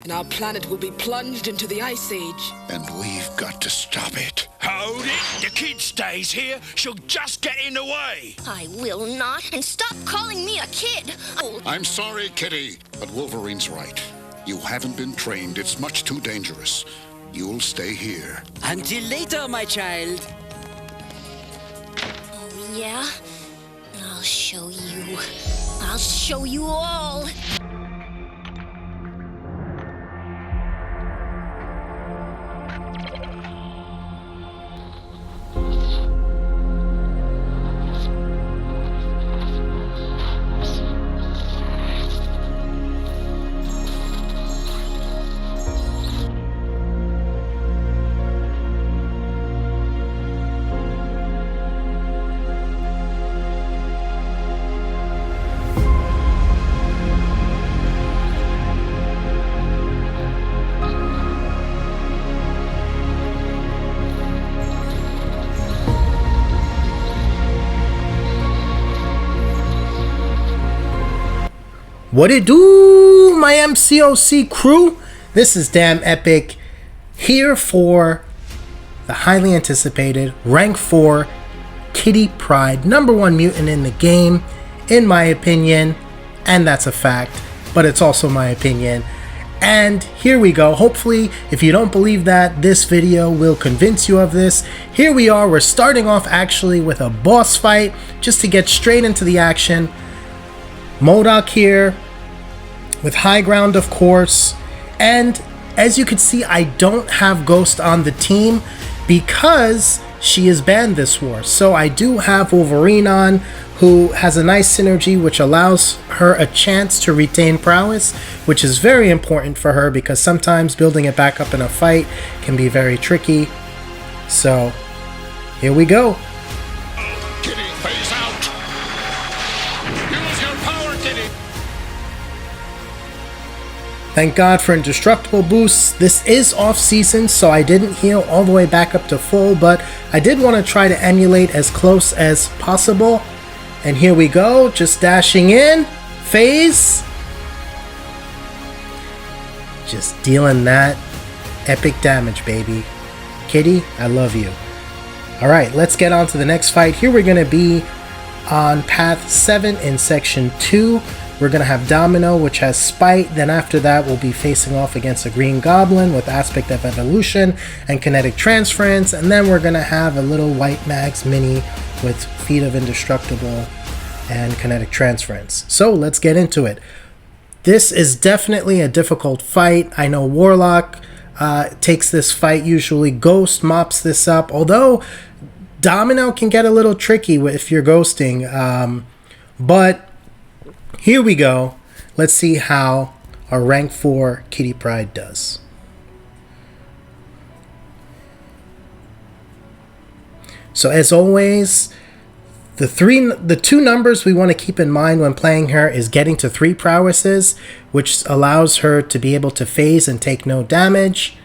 and our planet will be plunged into the Ice Age. And we've got to stop it. Hold it! The kid stays here. She'll just get in the way. I will not. And stop calling me a kid. I'm sorry, Kitty, but Wolverine's right. You haven't been trained. It's much too dangerous. You'll stay here. Until later, my child. Oh, yeah? I'll show you. I'll show you all. What it do, my MCOC crew? This is DamnEpic here for the highly anticipated rank 4 Kitty Pryde, #1 mutant in the game, in my opinion, and that's a fact, but it's also my opinion. And here we go. Hopefully, if you don't believe that, this video will convince you of this. Here we are. We're starting off actually with a boss fight just to get straight into the action. Modok here with high ground, of course, and as you can see, I don't have Ghost on the team because she is banned this war. So I do have Wolverine on, who has a nice synergy which allows her a chance to retain prowess, which is very important for her because sometimes building it back up in a fight can be very tricky. So here we go. Kitty, phase out! Use your power, Kitty! Thank God for indestructible boosts. This is off season, so I didn't heal all the way back up to full, but I did want to try to emulate as close as possible. And here we go, just dashing in, phase. Just dealing that epic damage, baby. Kitty, I love you. Alright, let's get on to the next fight. Here we're going to be on path 7 in section 2. We're going to have Domino, which has Spite. Then after that, we'll be facing off against a Green Goblin with Aspect of Evolution and Kinetic Transference. And then we're going to have a little White Mags mini with Feet of Indestructible and Kinetic Transference. So let's get into it. This is definitely a difficult fight. I know Warlock takes this fight usually. Ghost mops this up. Although Domino can get a little tricky if you're ghosting. But here we go. Let's see how our rank 4 Kitty Pryde does. So as always, the two numbers we want to keep in mind when playing her is getting to 3 prowesses, which allows her to be able to phase and take no damage.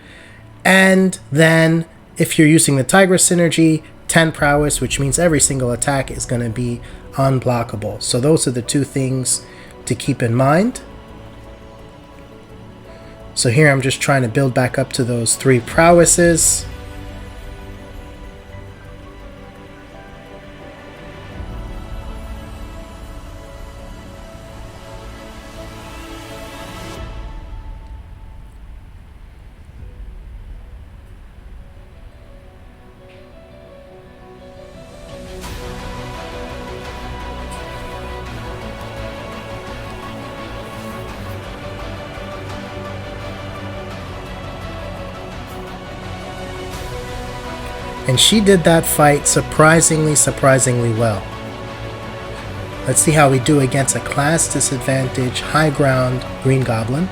And then if you're using the Tigress synergy, 10 prowess, which means every single attack is going to be unblockable. So those are the two things to keep in mind. So here I'm just trying to build back up to those 3 prowesses. And she did that fight surprisingly well. Let's see how we do against a class disadvantage, high ground Green Goblin.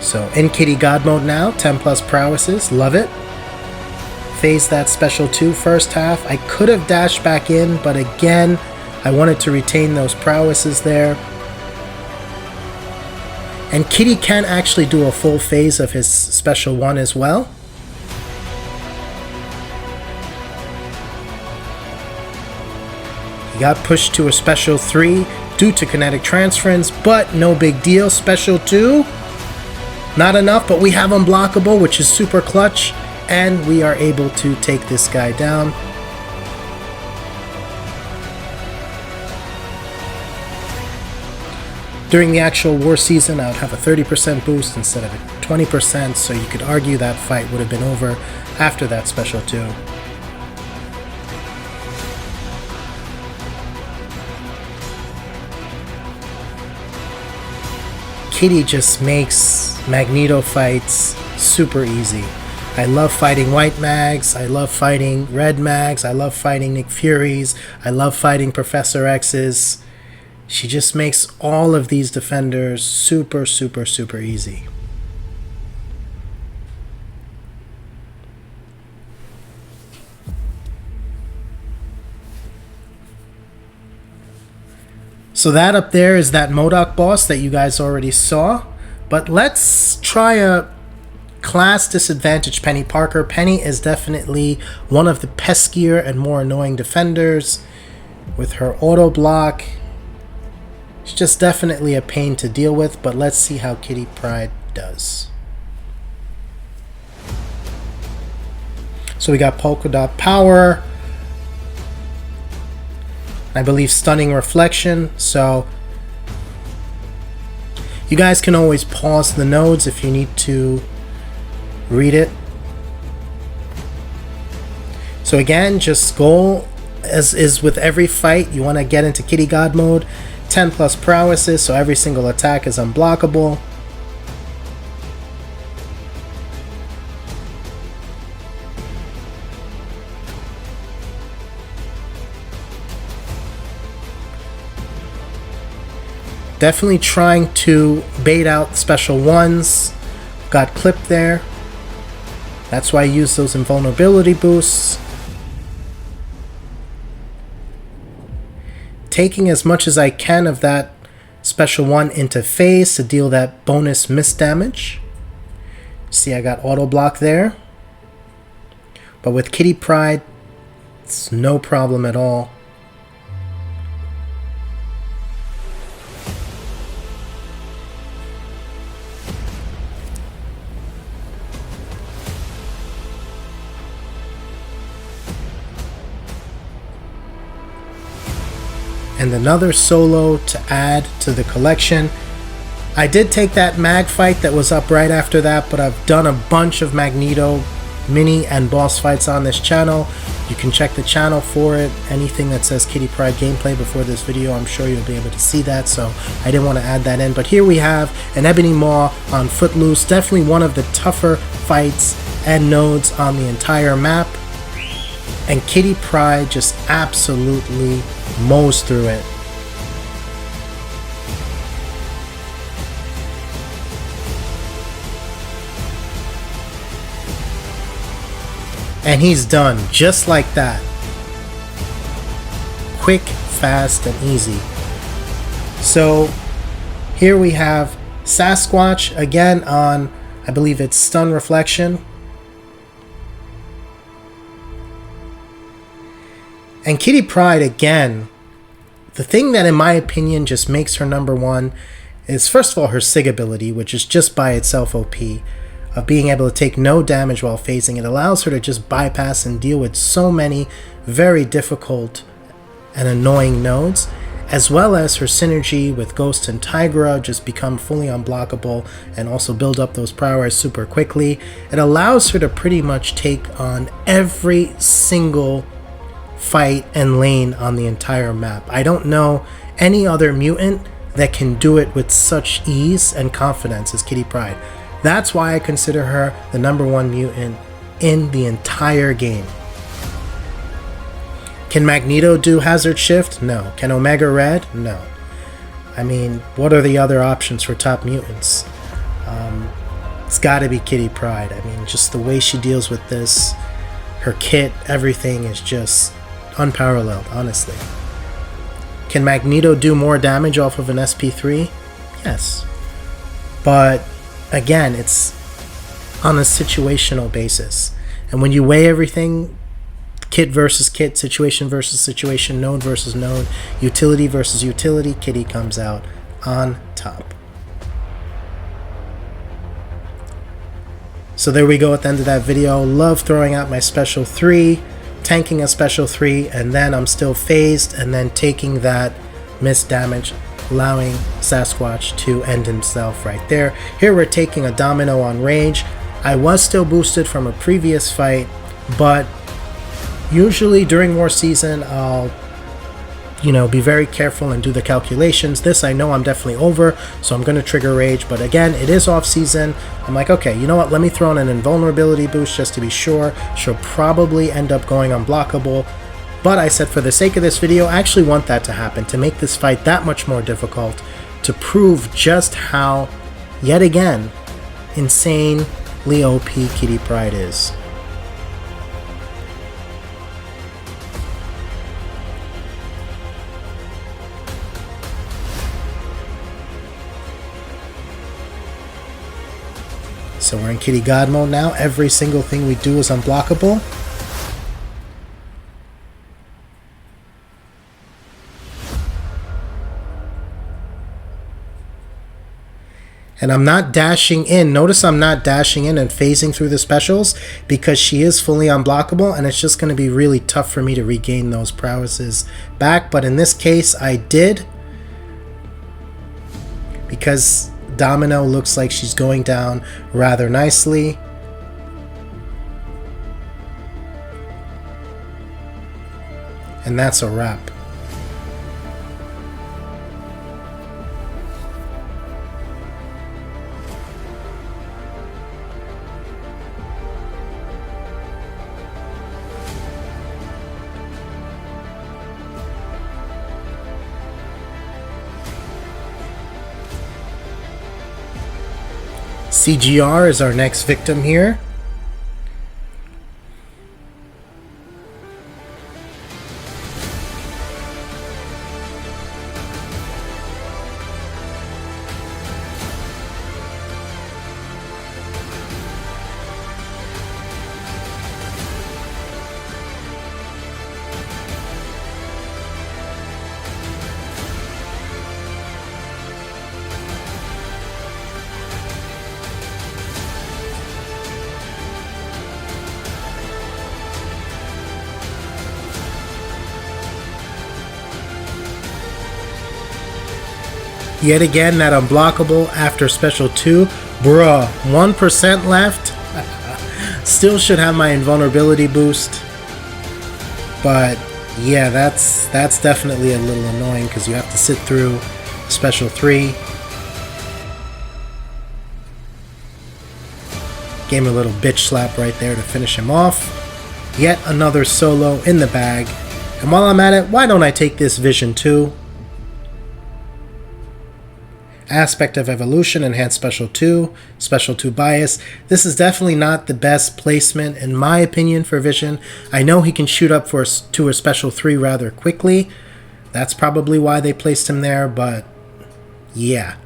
So in Kitty God mode now, 10 plus prowesses, love it. Phase that special 2 first half. I could have dashed back in, but again, I wanted to retain those prowesses there. And Kitty can actually do a full phase of his special 1 as well. He got pushed to a special 3 due to kinetic transference, but no big deal. Special 2, not enough, but we have unblockable, which is super clutch, and we are able to take this guy down. During the actual war season, I would have a 30% boost instead of a 20%, so you could argue that fight would have been over after that special 2. Kitty just makes Magneto fights super easy. I love fighting white mags, I love fighting red mags, I love fighting Nick Furies, I love fighting Professor X's. She just makes all of these defenders super easy. So that up there is that Modok boss that you guys already saw. But let's try a class disadvantage Peni Parker. Peni is definitely one of the peskier and more annoying defenders with her auto block. It's just definitely a pain to deal with, but let's see how Kitty Pryde does. So we got Polka Dot Power, I believe Stunning Reflection, so you guys can always pause the nodes if you need to read it. So again, just goal, as is with every fight, you want to get into Kitty God mode. 10 plus prowesses, so every single attack is unblockable. Definitely trying to bait out special ones. Got clipped there. That's why I use those invulnerability boosts. Taking as much as I can of that special one into phase to deal that bonus miss damage. See, I got auto block there. But with Kitty Pryde, it's no problem at all. And another solo to add to the collection. I did take that mag fight that was up right after that, but I've done a bunch of Magneto mini and boss fights on this channel. You can check the channel for it. Anything that says Kitty Pryde gameplay before this video, I'm sure you'll be able to see that, so I didn't want to add that in. But here we have an Ebony Maw on Footloose. Definitely one of the tougher fights and nodes on the entire map. And Kitty Pryde just absolutely mows through it. And he's done just like that. Quick, fast, and easy. So here we have Sasquatch again on, I believe it's Stun Reflection. And Kitty Pryde, again, the thing that in my opinion just makes her number one is, first of all, her SIG ability, which is just by itself OP, of being able to take no damage while phasing. It allows her to just bypass and deal with so many very difficult and annoying nodes, as well as her synergy with Ghost and Tigra just become fully unblockable and also build up those powers super quickly. It allows her to pretty much take on every single fight and lane on the entire map. I don't know any other mutant that can do it with such ease and confidence as Kitty Pryde. That's why I consider her the number one mutant in the entire game. Can Magneto do Hazard Shift? No. Can Omega Red? No. I mean, what are the other options for top mutants? It's gotta be Kitty Pryde. I mean, just the way she deals with this, her kit, everything is just unparalleled, honestly. Can Magneto do more damage off of an SP3? Yes. But again, it's on a situational basis. And when you weigh everything, kit versus kit, situation versus situation, node versus node, utility versus utility. Kitty comes out on top. So there we go at the end of that video. Love throwing out my special 3, tanking a special 3, and then I'm still phased, and then taking that missed damage, allowing Sasquatch to end himself right there. Here we're taking a Domino on rage. I was still boosted from a previous fight, but usually during War Season, I'll be very careful and do the calculations. This I know I'm definitely over, so I'm going to trigger rage. But again, it is off season. I'm like, okay, you know what? Let me throw in an invulnerability boost just to be sure. She'll probably end up going unblockable. But I said for the sake of this video, I actually want that to happen, to make this fight that much more difficult, to prove just how, yet again, insanely OP Kitty Pryde is. So we're in Kitty God mode now. Every single thing we do is unblockable. And I'm not dashing in. Notice I'm not dashing in and phasing through the specials because she is fully unblockable, and it's just going to be really tough for me to regain those prowesses back. But in this case, I did, because Domino looks like she's going down rather nicely. And that's a wrap. CGR is our next victim here. Yet again, that unblockable after special 2. Bruh, 1% left. Still should have my invulnerability boost. But yeah, that's definitely a little annoying because you have to sit through special 3. Gave him a little bitch slap right there to finish him off. Yet another solo in the bag. And while I'm at it, why don't I take this Vision 2? Aspect of Evolution, Enhanced Special 2, Special 2 Bias. This is definitely not the best placement in my opinion for Vision. I know he can shoot up to a Special 3 rather quickly. That's probably why they placed him there, but yeah.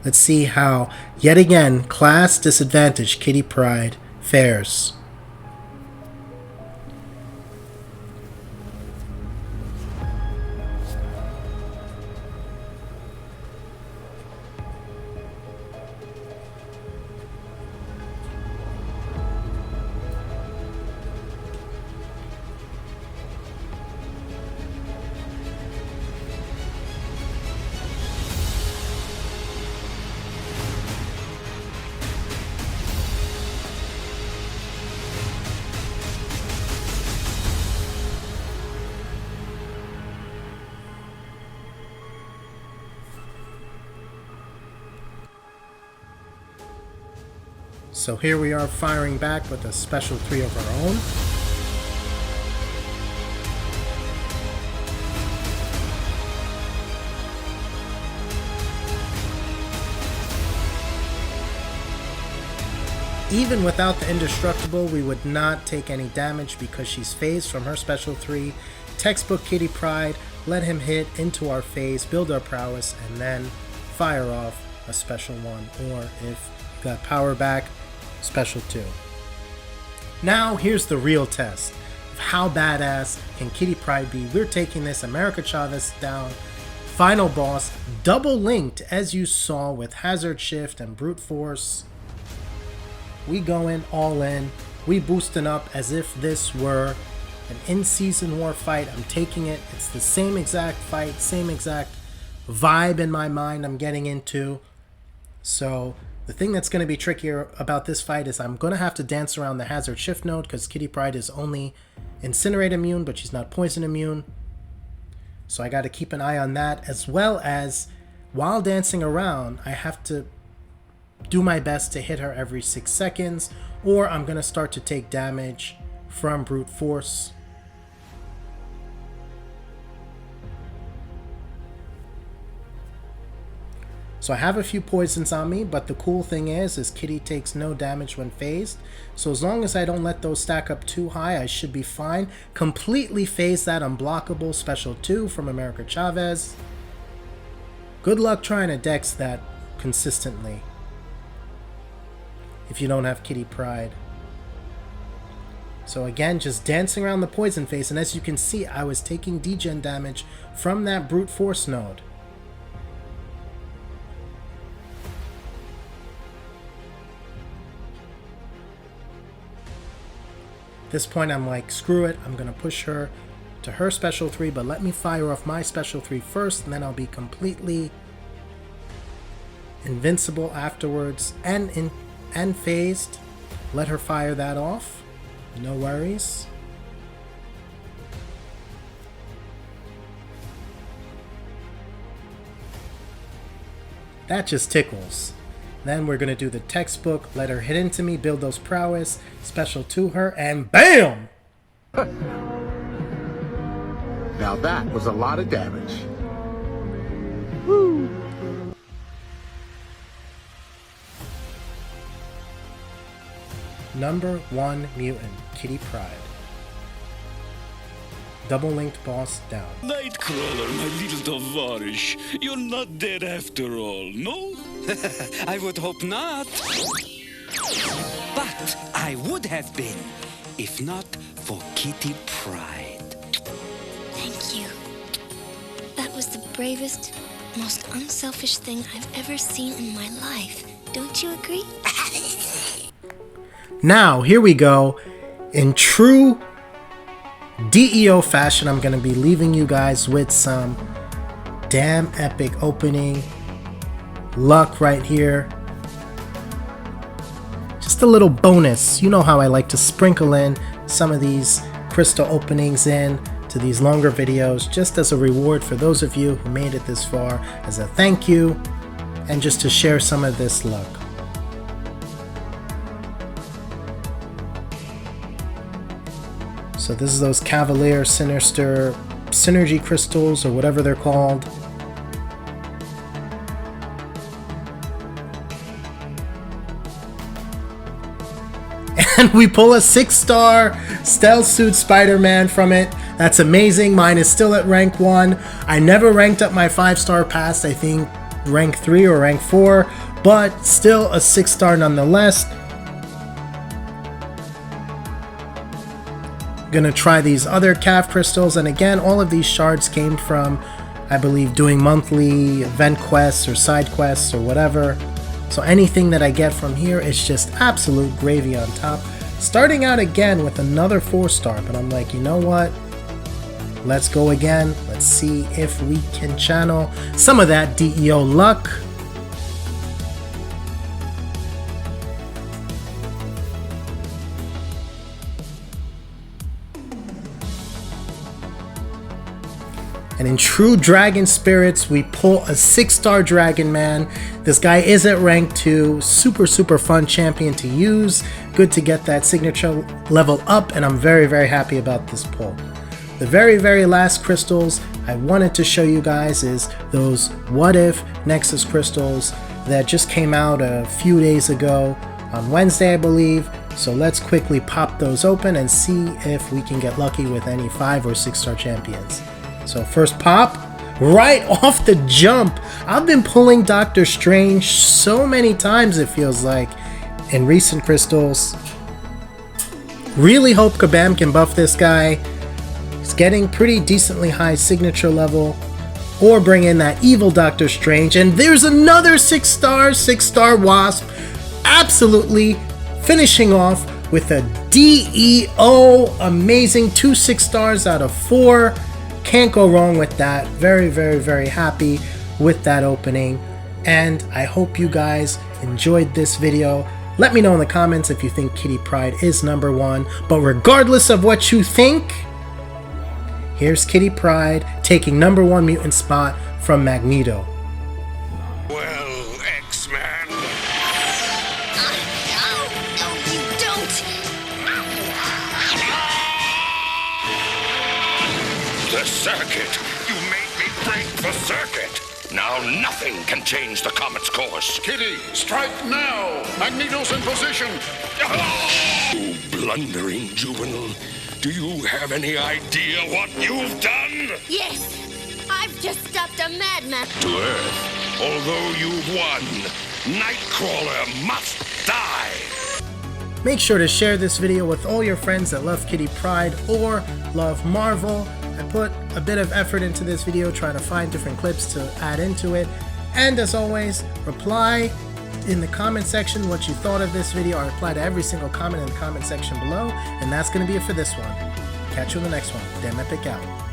Let's see how, yet again, class disadvantage Kitty Pryde fares. So here we are firing back with a special 3 of our own. Even without the indestructible, we would not take any damage because she's phased from her special 3. Textbook Kitty Pryde, let him hit into our phase, build our prowess, and then fire off a special 1. Or if you got power back, special 2. Now here's the real test. how badass can Kitty Pryde be. We're taking this America Chavez down. Final boss, double linked as you saw with Hazard Shift and Brute Force. We going all in. We boosting up as if this were an in-season war fight. I'm taking it. It's the same exact fight, same exact vibe in my mind I'm getting into. So the thing that's going to be trickier about this fight is I'm going to have to dance around the Hazard Shift node because Kitty Pryde is only Incinerate immune, but she's not poison immune. So I got to keep an eye on that, as well as while dancing around, I have to do my best to hit her every 6 seconds, or I'm going to start to take damage from Brute Force. So I have a few poisons on me, but the cool thing is Kitty takes no damage when phased. So as long as I don't let those stack up too high, I should be fine. Completely phase that unblockable special 2 from America Chavez. Good luck trying to dex that consistently if you don't have Kitty Pryde. So again, just dancing around the poison phase, and as you can see, I was taking degen damage from that Brute Force node. At this point, I'm like, screw it, I'm going to push her to her special 3, but let me fire off my special 3 first, and then I'll be completely invincible afterwards and phased. Let her fire that off. No worries. That just tickles. Then we're going to do the textbook, let her hit into me, build those prowess, special to her, and BAM! Now that was a lot of damage. Woo! Number 1 mutant, Kitty Pryde. Double linked boss down. Nightcrawler, my little Tovarish. You're not dead after all, no? I would hope not. But I would have been, if not for Kitty Pryde. Thank you. That was the bravest, most unselfish thing I've ever seen in my life. Don't you agree? Now, here we go. In true DEO fashion, I'm going to be leaving you guys with some damn epic opening luck right here. Just a little bonus. You know how I like to sprinkle in some of these crystal openings in to these longer videos, just as a reward for those of you who made it this far, as a thank you, and just to share some of this luck. So this is those Cavalier Sinister Synergy Crystals, or whatever they're called. And we pull a 6-star Stealth Suit Spider-Man from it. That's amazing. Mine is still at rank 1. I never ranked up my 5-star past, I think rank 3 or rank 4, but still a 6-star nonetheless. Gonna try these other Cav crystals, and again, all of these shards came from, I believe, doing monthly event quests or side quests or whatever. So anything that I get from here is just absolute gravy on top. Starting out again with another 4-star, but I'm like, you know what? Let's go again. Let's see if we can channel some of that DEO luck. And in true dragon spirits, we pull a 6-star Dragon Man. This guy is at rank 2. Super fun champion to use. Good to get that signature level up, and I'm very happy about this pull. The very last crystals I wanted to show you guys is those What If Nexus crystals that just came out a few days ago on Wednesday, I believe. So let's quickly pop those open and see if we can get lucky with any 5 or 6-star champions. So first pop, right off the jump. I've been pulling Doctor Strange so many times, it feels like, in recent crystals. Really hope Kabam can buff this guy. He's getting pretty decently high signature level. Or bring in that evil Doctor Strange. And there's another 6-star Wasp. Absolutely finishing off with a DEO. Amazing. 2 6-stars out of 4. Can't go wrong with that. Very, very, very happy with that opening. And I hope you guys enjoyed this video. Let me know in the comments if you think Kitty Pryde is number 1. But regardless of what you think, here's Kitty Pryde taking number 1 mutant spot from Magneto. Well, X-Man. No, you don't. The circuit. You made me break the circuit. Now nothing can change the comet's course. Kitty, strike now! Magneto's in position! You blundering juvenile. Do you have any idea what you've done? Yes, I've just stopped a madman. To Earth, although you've won, Nightcrawler must die. Make sure to share this video with all your friends that love Kitty Pryde or love Marvel. I put a bit of effort into this video trying to find different clips to add into it. And as always, reply in the comment section what you thought of this video. I reply to every single comment in the comment section below. And that's going to be it for this one. Catch you in the next one. DamnEpic Out.